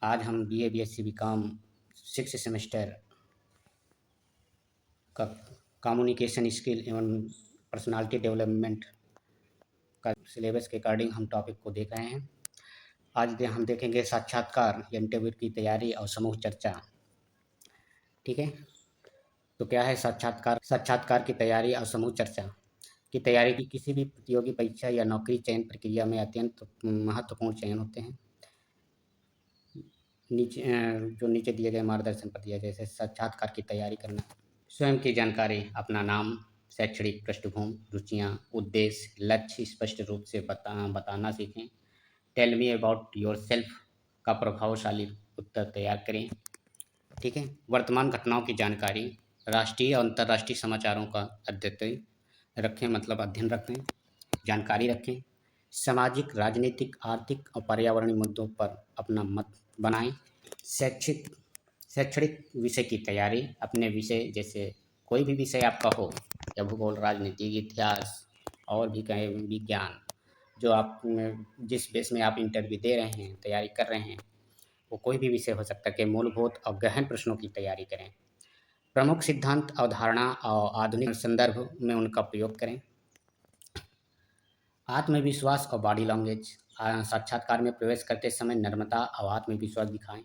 आज हम BA BSc BCom 6 semester का कम्युनिकेशन स्किल एवं पर्सनालिटी डेवलपमेंट का सिलेबस के अकॉर्डिंग हम टॉपिक को देख रहे हैं। आज हम देखेंगे साक्षात्कार या इंटरव्यू की तैयारी और समूह चर्चा। ठीक है, तो क्या है साक्षात्कार? साक्षात्कार की तैयारी और समूह चर्चा की तैयारी की किसी भी प्रतियोगी परीक्षा या नौकरी चयन प्रक्रिया में अत्यंत महत्वपूर्ण चयन होते हैं। जो नीचे दिए गए मार्गदर्शन पर दिया, जैसे साक्षात्कार की तैयारी करना। स्वयं की जानकारी, अपना नाम, शैक्षणिक पृष्ठभूमि, रुचियाँ, उद्देश्य, लक्ष्य स्पष्ट रूप से बताना सीखें। Tell me about yourself का प्रभावशाली उत्तर तैयार करें। ठीक है, वर्तमान घटनाओं की जानकारी, राष्ट्रीय और अंतर्राष्ट्रीय समाचारों का अध्ययन रखें, मतलब अध्ययन रखें, जानकारी रखें। सामाजिक, राजनीतिक, आर्थिक और पर्यावरणीय मुद्दों पर अपना मत बनाएं। शैक्षणिक विषय की तैयारी, अपने विषय जैसे कोई भी विषय आपका हो, या भूगोल, राजनीति, इतिहास और भी कहें विज्ञान, जो आप जिस बेस में आप इंटरव्यू दे रहे हैं, तैयारी कर रहे हैं, वो कोई भी विषय हो सकता है कि मूलभूत और गहन प्रश्नों की तैयारी करें। प्रमुख सिद्धांत, अवधारणा और आधुनिक संदर्भ में उनका प्रयोग करें। आत्मविश्वास और बॉडी लैंग्वेज, साक्षात्कार में प्रवेश करते समय नम्रता और आत्मविश्वास दिखाएं।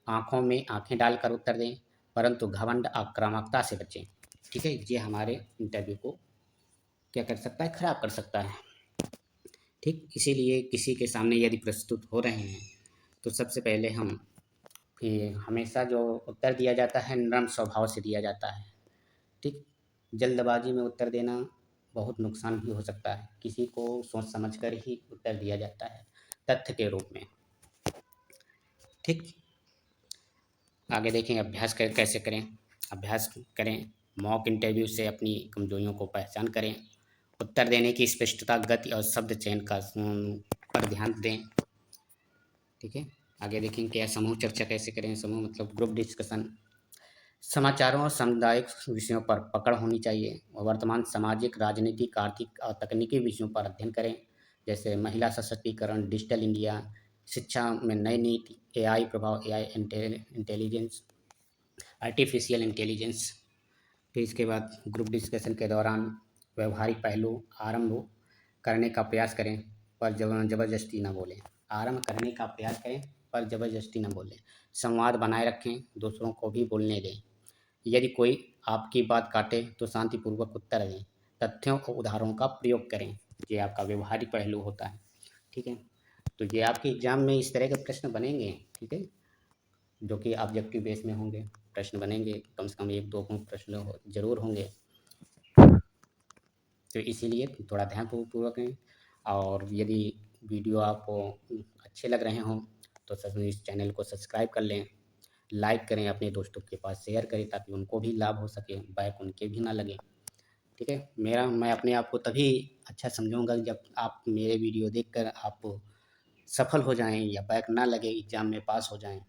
आंखों में आंखें डालकर उत्तर दें, परंतु घमंड, आक्रामकता से बचें। ठीक है, ये हमारे इंटरव्यू को क्या कर सकता है, खराब कर सकता है। ठीक, इसीलिए किसी के सामने यदि प्रस्तुत हो रहे हैं तो सबसे पहले हम हमेशा जो उत्तर दिया जाता है नम्र स्वभाव से दिया जाता है। ठीक, जल्दबाजी में उत्तर देना बहुत नुकसान भी हो सकता है। किसी को सोच समझ कर ही उत्तर दिया जाता है, तथ्य के रूप में। ठीक, आगे देखें अभ्यास कैसे करें। अभ्यास करें, मॉक इंटरव्यू से अपनी कमजोरियों को पहचान करें। उत्तर देने की स्पष्टता, गति और शब्द चयन का पर ध्यान दें। ठीक है, आगे देखें क्या समूह चर्चा कैसे करें। समूह मतलब ग्रुप डिस्कशन। समाचारों और सामुदायिक विषयों पर पकड़ होनी चाहिए और वर्तमान सामाजिक, राजनीतिक, आर्थिक और तकनीकी विषयों पर अध्ययन करें, जैसे महिला सशक्तिकरण, डिजिटल इंडिया, शिक्षा में नई नीति, एआई प्रभाव, एआई इंटेलिजेंस, आर्टिफिशियल इंटेलिजेंस। फिर इसके बाद ग्रुप डिस्कशन के दौरान व्यवहारिक पहलू आरंभ करने का प्रयास करें, पर ज़बरदस्ती न बोलें। आरंभ करने का प्रयास करें पर ज़बरदस्ती न बोलें। संवाद बनाए रखें, दूसरों को भी बोलने दें। यदि कोई आपकी बात काटे तो शांतिपूर्वक उत्तर दें। तथ्यों और उदाहरणों का प्रयोग करें, ये आपका व्यवहारिक पहलू होता है। ठीक है, तो ये आपके एग्जाम में इस तरह के प्रश्न बनेंगे। ठीक है, जो कि ऑब्जेक्टिव बेस में होंगे, प्रश्न बनेंगे, कम से कम 1-2 प्रश्न जरूर होंगे। तो इसीलिए थोड़ा ध्यानपूर्वक हैं। और यदि वीडियो आपको अच्छे लग रहे हों तो इस चैनल को सब्सक्राइब कर लें, लाइक करें, अपने दोस्तों के पास शेयर करें ताकि उनको भी लाभ हो सके, बैक उनके भी ना लगे। ठीक है, मैं अपने आप को तभी अच्छा समझूंगा जब आप मेरे वीडियो देखकर आप सफल हो जाएं या बैक ना लगे, एग्ज़ाम में पास हो जाएं,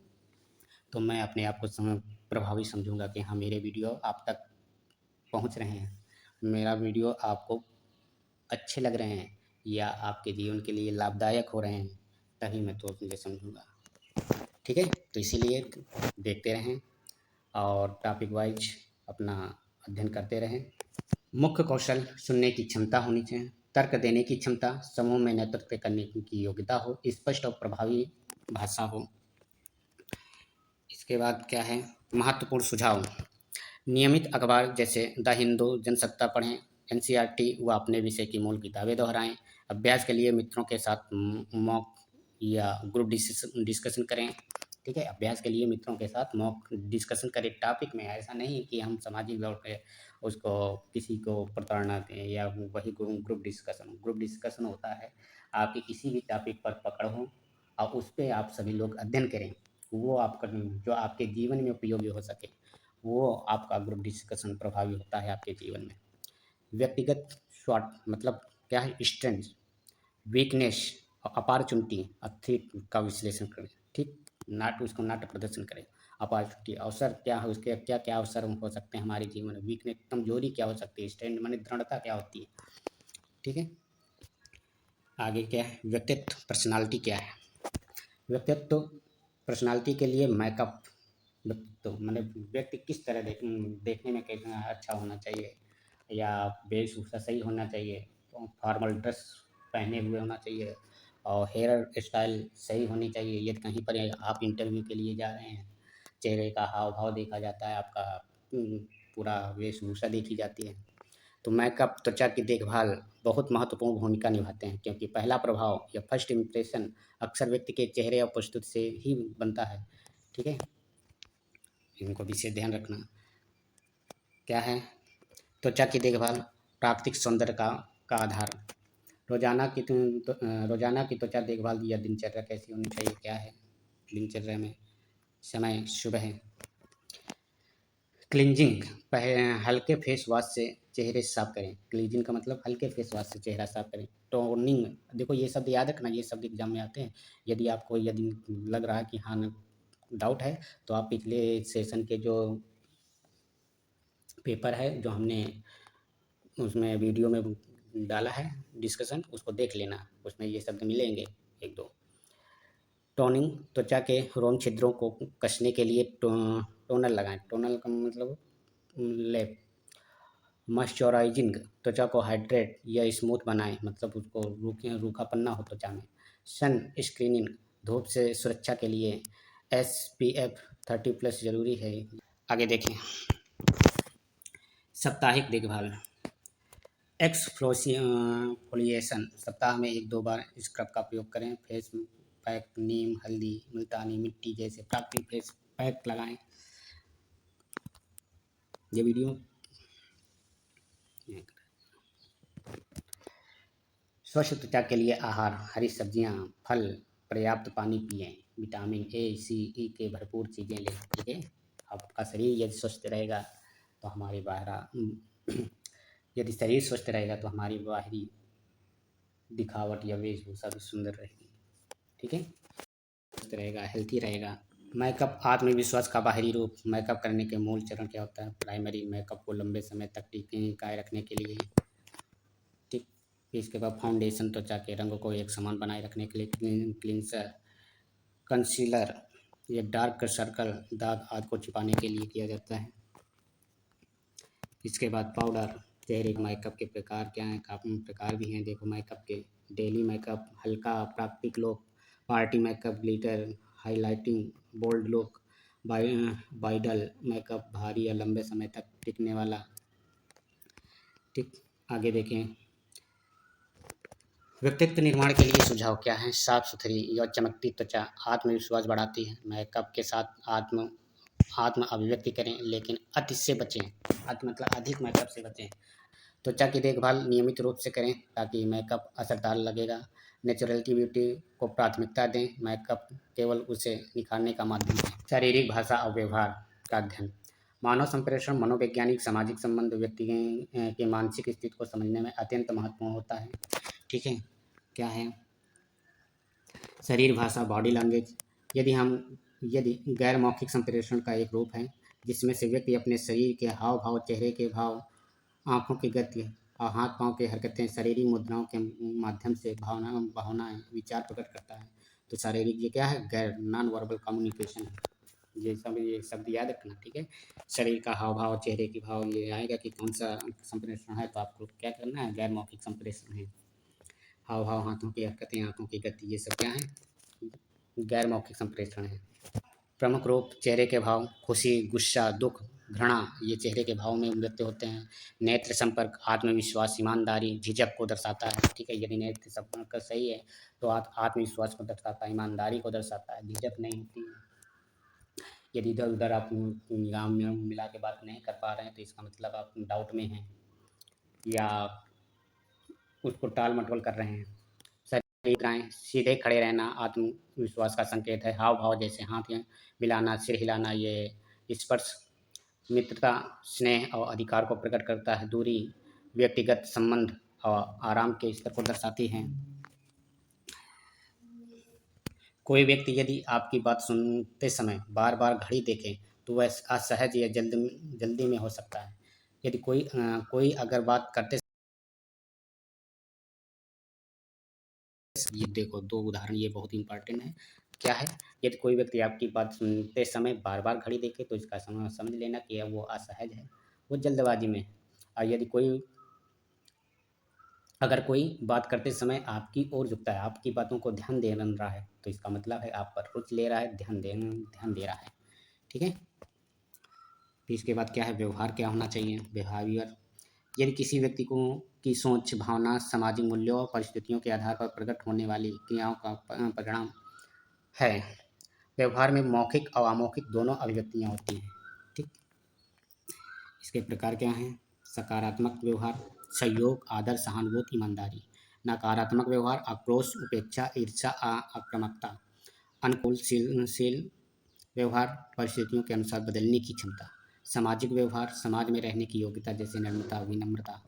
तो मैं अपने आप को प्रभावी समझूंगा कि हाँ, मेरे वीडियो आप तक पहुंच रहे हैं, मेरा वीडियो आपको अच्छे लग रहे हैं या आपके जीवन के लिए लाभदायक हो रहे हैं, तभी मैं तो मुझे समझूंगा। ठीक है, तो इसीलिए देखते रहें और टॉपिक वाइज अपना अध्ययन करते रहें। मुख्य कौशल, सुनने की क्षमता होनी चाहिए, तर्क देने की क्षमता, समूह में नेतृत्व करने की योग्यता हो, स्पष्ट और प्रभावी भाषा हो। इसके बाद क्या है, महत्वपूर्ण सुझाव। नियमित अखबार जैसे द हिंदू, जनसत्ता पढ़ें। एनसीईआरटी व अपने विषय की मूल किताबें दोहराएं। अभ्यास के लिए मित्रों के साथ मॉक या ग्रुप डिस्कशन करें। ठीक है, अभ्यास के लिए मित्रों के साथ मॉक डिस्कशन करें टॉपिक में। ऐसा नहीं कि हम सामाजिक तौर पे उसको किसी को प्रताड़ना दें या वही ग्रुप डिस्कशन होता है आपके किसी भी टॉपिक पर पकड़ हो और उस पर आप सभी लोग अध्ययन करें, वो आपका जो आपके जीवन में उपयोगी हो सके, वो आपका ग्रुप डिस्कशन प्रभावी होता है आपके जीवन में। व्यक्तिगत स्वॉट मतलब क्या है, स्ट्रेंथ, वीकनेस और अपॉर्चुनिटी, थ्रेट का विश्लेषण करें। ठीक, उसको नाट्य प्रदर्शन करें। अपॉर्चुनिटी, अवसर क्या है, उसके क्या क्या अवसर हो सकते हैं हमारे जीवन में। वीकनेस, कमजोरी क्या हो सकती है। स्ट्रेंथ माने दृढ़ता क्या होती है। ठीक है, आगे क्या है, व्यक्तित्व, पर्सनालिटी क्या है। व्यक्तित्व पर्सनालिटी के लिए मेकअप, तो मतलब व्यक्ति किस तरह देखने में कैसा अच्छा होना चाहिए, या वेशभूषा सही होना चाहिए, तो फॉर्मल ड्रेस पहने हुए होना चाहिए, और हेयर स्टाइल सही होनी चाहिए। यदि कहीं पर आप इंटरव्यू के लिए जा रहे हैं, चेहरे का हाव भाव देखा जाता है, आपका पूरा वेशभूषा देखी जाती है। तो मेकअप त्वचा की देखभाल बहुत महत्वपूर्ण भूमिका निभाते हैं, क्योंकि पहला प्रभाव या फर्स्ट इम्प्रेशन अक्सर व्यक्ति के चेहरे और प्रस्तुति से ही बनता है। ठीक है, इनको विशेष ध्यान रखना। क्या है त्वचा की देखभाल? प्राकृतिक सौंदर्य का आधार। रोजाना की त्वचा देखभाल या दिनचर्या कैसी होनी चाहिए? क्या है दिनचर्या में? समय सुबह क्लींजिंग, हल्के फेस वॉश से चेहरे साफ करें। क्लींजिंग का मतलब हल्के फेस वॉश से चेहरा साफ करें। टोनिंग, देखो ये शब्द याद रखना, ये शब्द एग्जाम में आते हैं। यदि लग रहा है कि हाँ डाउट है, तो आप पिछले सेशन के जो पेपर है, जो हमने उसमें वीडियो में डाला है डिस्कशन, उसको देख लेना, उसमें ये शब्द मिलेंगे एक दो। टोनिंग, त्वचा के रोम छिद्रों को कसने के लिए टोनर लगाएं। टोनर का मतलब लेप। मॉइस्चराइजिंग, त्वचा को हाइड्रेट या स्मूथ बनाएं, मतलब उसको रूखापन ना हो त्वचा में। सन स्क्रीनिंग, धूप से सुरक्षा के लिए SPF 30+ जरूरी है। आगे देखें, साप्ताहिक देखभाल। एक्सफोलिएशन, सप्ताह में 1-2 बार स्क्रब का प्रयोग करें। फेस पैक, नीम, हल्दी, मुल्तानी मिट्टी जैसे प्राकृतिक फेस पैक लगाएं। ये वीडियो स्वस्थ त्वचा के लिए आहार। हरी सब्जियां, फल, पर्याप्त पानी पिएं, विटामिन A, C, E के भरपूर चीज़ें लें। ठीक है, आपका शरीर यदि स्वस्थ रहेगा तो यदि शरीर स्वस्थ रहेगा तो हमारी बाहरी दिखावट या वेशभूषा भी सुंदर रहेगी। ठीक है, स्वस्थ रहेगा, हेल्थी रहेगा। मेकअप आत्मविश्वास का बाहरी रूप। मेकअप करने के मूल चरण क्या होता है? प्राइमरी, मेकअप को लंबे समय तक टिकाए रखने के लिए। ठीक, इसके बाद फाउंडेशन, त्वचा के रंग को एक समान बनाए रखने के लिए। क्लिंसर, कंसीलर, ये डार्क सर्कल, दाग आदि को छिपाने के लिए किया जाता है। इसके बाद पाउडर। चेहरे के मेकअप के प्रकार क्या हैं? काफ़ी प्रकार भी हैं, देखो मेकअप के। डेली मेकअप, हल्का प्राकृतिक look. Party makeup, glitter, highlighting, bold look. Bridal makeup, भारी या लंबे समय तक टिकने वाला। ठीक, आगे देखें, व्यक्तित्व निर्माण के लिए सुझाव क्या हैं? साफ सुथरी या चमकती त्वचा आत्मविश्वास बढ़ाती है। मेकअप के साथ आत्म आत्म अभिव्यक्ति करें, लेकिन अति से बचें। अति मतलब अधिक मेकअप से बचें। त्वचा की देखभाल नियमित रूप से करें ताकि मेकअप असरदार लगेगा। नेचुरलिटी, ब्यूटी को प्राथमिकता दें। मेकअप केवल उसे निखारने का माध्यम है। शारीरिक भाषा और व्यवहार का अध्ययन। मानव संप्रेषण, मनोवैज्ञानिक, सामाजिक संबंध व्यक्ति के मानसिक स्थिति को समझने में अत्यंत महत्वपूर्ण होता है। ठीक है, क्या है शरीर भाषा, बॉडी लैंग्वेज। यदि गैर मौखिक संप्रेषण का एक रूप है, जिसमें से व्यक्ति अपने शरीर के हाव भाव, चेहरे के भाव, आँखों की गति और हाथ पांव की हरकतें, शारीरिक मुद्राओं के माध्यम से भावनाएं, विचार प्रकट करता है। तो शारीरिक ये क्या है? गैर नॉन वर्बल कम्युनिकेशन है। ये शब्द याद रखना। ठीक है, शरीर का हाव भाव, चेहरे की भाव, ये आएगा कि कौन सा संप्रेषण है, तो आपको क्या करना है? गैर मौखिक संप्रेषण है। हाव भाव, हाथों की हरकतें, आँखों की गति, ये सब क्या है? गैर मौखिक संप्रेषण है। प्रमुख रूप चेहरे के भाव। खुशी, गुस्सा, दुख, घृणा, ये चेहरे के भाव में व्यक्त होते हैं। नेत्र संपर्क, आत्मविश्वास, ईमानदारी, झिझक को दर्शाता है। ठीक है, यदि नेत्र संपर्क सही है तो आत्मविश्वास को दर्शाता है, ईमानदारी को दर्शाता है, झिझक नहीं होती है। यदि इधर उधर आप निगाह मिला के बात नहीं कर पा रहे हैं, तो इसका मतलब आप डाउट में हैं या उसको टाल मटोल कर रहे हैं। मुद्राएं, सीधे खड़े रहना आत्मविश्वास का संकेत है। हाव भाव जैसे हाथ मिलाना, सिर हिलाना, ये स्पर्श मित्रता, स्नेह और अधिकार को प्रकट करता है। दूरी व्यक्तिगत संबंध और आराम के स्तर को दर्शाती हैं। कोई व्यक्ति यदि आपकी बात सुनते समय बार बार घड़ी देखे तो वह असहज या जल्दी में हो सकता है। यदि कोई अगर बात करते, ये देखो 2 उदाहरण, ये बहुत इंपॉर्टेंट है क्या है, यदि कोई व्यक्ति आपकी बात सुनते समय बार-बार घड़ी देखे तो इसका समझ लेना कि वो असहज है, वो जल्दबाजी में है। और यदि अगर कोई बात करते समय आपकी ओर झुकता है, आपकी बातों को ध्यान दे रहा है, तो इसका मतलब है आप पर रुचि ले रहा है, ध्यान दे रहा है। ठीक है? फिर इसके बाद क्या है, व्यवहार क्या होना चाहिए? बिहेवियर, यदि किसी व्यक्ति को की सोच, भावना, सामाजिक मूल्यों और परिस्थितियों के आधार पर प्रकट होने वाली क्रियाओं का परिणाम है। व्यवहार में मौखिक और अमौखिक दोनों अभिव्यक्तियाँ होती हैं। ठीक, इसके प्रकार क्या हैं? सकारात्मक व्यवहार, सहयोग, आदर, सहानुभूति, ईमानदारी। नकारात्मक व्यवहार, आक्रोश, उपेक्षा, ईर्ष्या, आक्रामकता। अनुकूलशील व्यवहार, परिस्थितियों के अनुसार बदलने की क्षमता। सामाजिक व्यवहार, समाज में रहने की योग्यता, जैसे नम्रता, विनम्रता।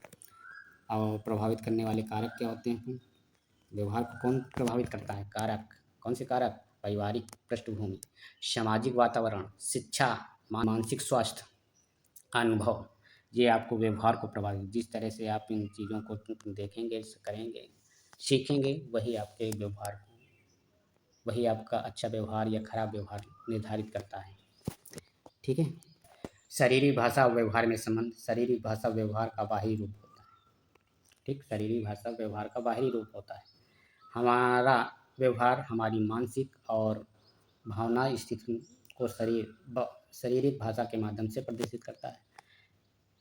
और प्रभावित करने वाले कारक क्या होते हैं? व्यवहार को कौन प्रभावित करता है? कारक, कौन से कारक? पारिवारिक पृष्ठभूमि, सामाजिक वातावरण, शिक्षा, मानसिक स्वास्थ्य, अनुभव। ये आपको व्यवहार को प्रभावित, जिस तरह से आप इन चीज़ों को देखेंगे, करेंगे, सीखेंगे, वही आपका अच्छा व्यवहार या खराब व्यवहार निर्धारित करता है। ठीक है? शारीरिक भाषा और व्यवहार में संबंध। शारीरिक भाषा व्यवहार का बाहरी रूप होता है। ठीक, शारीरिक भाषा व्यवहार का बाहरी रूप होता है। हमारा व्यवहार हमारी मानसिक और भावना स्थिति को शारीरिक भाषा के माध्यम से प्रदर्शित करता है।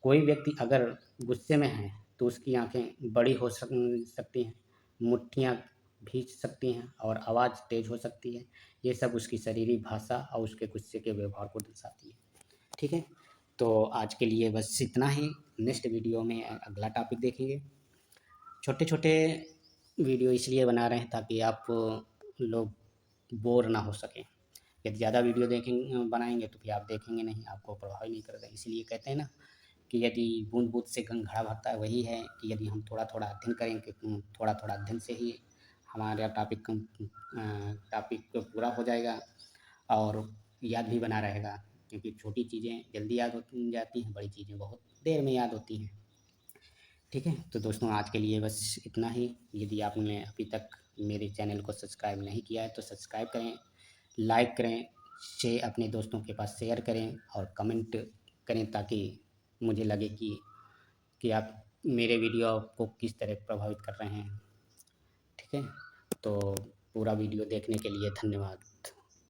कोई व्यक्ति अगर गुस्से में है तो उसकी आंखें बड़ी हो सकती हैं, मुट्ठियाँ भींच सकती हैं और आवाज़ तेज हो सकती है। ये सब उसकी शारीरिक भाषा और उसके गुस्से के व्यवहार को दर्शाती है। ठीक है? तो आज के लिए बस इतना ही। नेक्स्ट वीडियो में अगला टॉपिक देखेंगे। छोटे छोटे वीडियो इसलिए बना रहे हैं ताकि आप लोग बोर ना हो सकें। यदि ज़्यादा वीडियो बनाएंगे तो फिर आप देखेंगे नहीं, आपको प्रभावित नहीं करेगा। इसलिए कहते हैं ना कि यदि बूंद बूंद से घड़ा भरता है, वही है कि यदि हम थोड़ा थोड़ा अध्ययन करेंगे तो थोड़ा थोड़ा अध्ययन से ही हमारा टॉपिक पूरा हो जाएगा और याद भी बना रहेगा। क्योंकि छोटी चीज़ें जल्दी याद होती जाती हैं, बड़ी चीज़ें बहुत देर में याद होती हैं। ठीक है? तो दोस्तों आज के लिए बस इतना ही। यदि आपने अभी तक मेरे चैनल को सब्सक्राइब नहीं किया है तो सब्सक्राइब करें, लाइक करें, अपने दोस्तों के पास शेयर करें और कमेंट करें, ताकि मुझे लगे कि आप मेरे वीडियो को किस तरह प्रभावित कर रहे हैं। ठीक है? तो पूरा वीडियो देखने के लिए धन्यवाद।